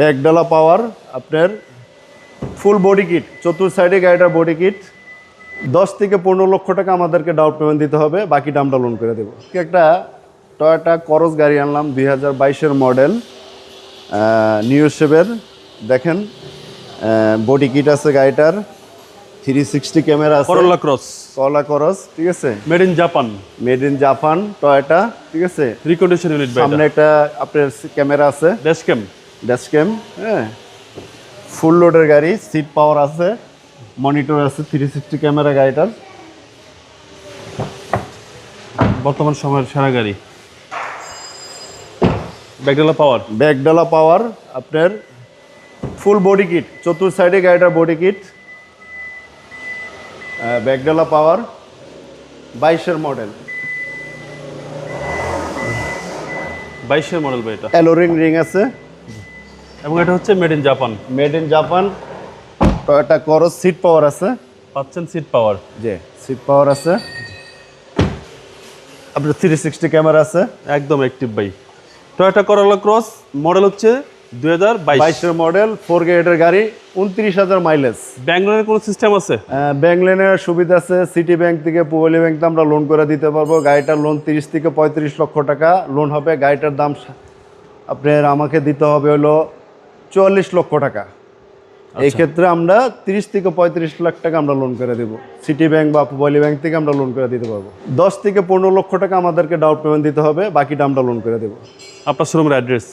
ব্যাকডালা পাওয়ার আপনার full body kit, চতুর্থ সাইডে গাড়িটার বডি কিট। 10 থেকে 15 লক্ষ টাকা আমাদেরকে ডাউন পেমেন্ট দিতে হবে, বাকিটা আমরা লোন করে দেবো। একটা টয়োটা করস গাড়ি আনলাম 2022-এর মডেল, নিউ শেপের। দেখেন বডি কিট আছে গাড়িটার, 360 ক্যামেরা আছে, করোলা ক্রস, করলা করস, ঠিক আছে, made in Japan, made in Japan Toyota, ঠিক আছে। রিকন্ডিশন ইউনিট, সামনে একটা আপনার ক্যামেরা আছে, ড্যাশক্যাম, ড্যাশক্যাম, হ্যাঁ। ফুল লোডের গাড়ি, সিট পাওয়ার আছে, মনিটর আছে, 360 ক্যামেরা গাড়িটার। বর্তমান সময়ের সেরা গাড়ি। ব্যাকডালা পাওয়ার, ব্যাকডালা পাওয়ার আপনার ফুল বডি কিট, চতুর্থ সাইডে গাড়িটার বডি কিট। ব্যাকডালা পাওয়ার 22-এর মডেল, 22-এর মডেল ভাই এটা, অ্যালোরিং রিং আছে, এবং এটা হচ্ছে made in Japan. Made in Japan Toyota করস, সিট পাওয়ার আছে, পাচ্ছেন সিট পাওয়ার, যে সিট পাওয়ার আছে আপনার, 360 ক্যামেরা আছে। একদম অ্যাক্টিভ ভাই। টয়োটা করোলা ক্রস মডেল হচ্ছে 2022। 22-এর মডেল, 4 গ্রেডের গাড়ি, 29,000 মাইলেজ। ব্যাঙ্গলোরের কোনো সিস্টেম আছে? ব্যাংক লোনের সুবিধা আছে, সিটি ব্যাংক থেকে পুবলি ব্যাংক আমরা লোন করে দিতে পারবো। গাড়িটার লোন 30 থেকে 35 লক্ষ টাকা লোন হবে। গাড়িটার দাম আপনার আমাকে দিতে হবে হলো 44 লক্ষ টাকা। এই ক্ষেত্রে আমরা 30 থেকে 35 লাখ টাকা আমরা লোন করে দেবো। সিটি ব্যাংক বা পুবলি ব্যাংক থেকে আমরা লোন করে দিতে পারবো। 10 থেকে 15 লক্ষ টাকা আমাদেরকে ডাউন পেমেন্ট দিতে হবে, বাকিটা আমরা লোন করে দেবো। আপনার শোরুমের অ্যাড্রেস?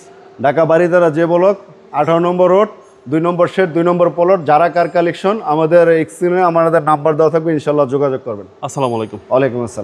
ঢাকা বারিধারা যে ব্লক, 18 নম্বর রোড, 2 নম্বর শেড, 2 নম্বর প্লট, যারা কার কালেকশন। আমাদের স্ক্রিনে আমাদের নাম্বার দেওয়া থাকবে, ইনশাল্লাহ যোগাযোগ করবেন। আসসালামু আলাইকুম। ওয়ালাইকুম আসসালাম।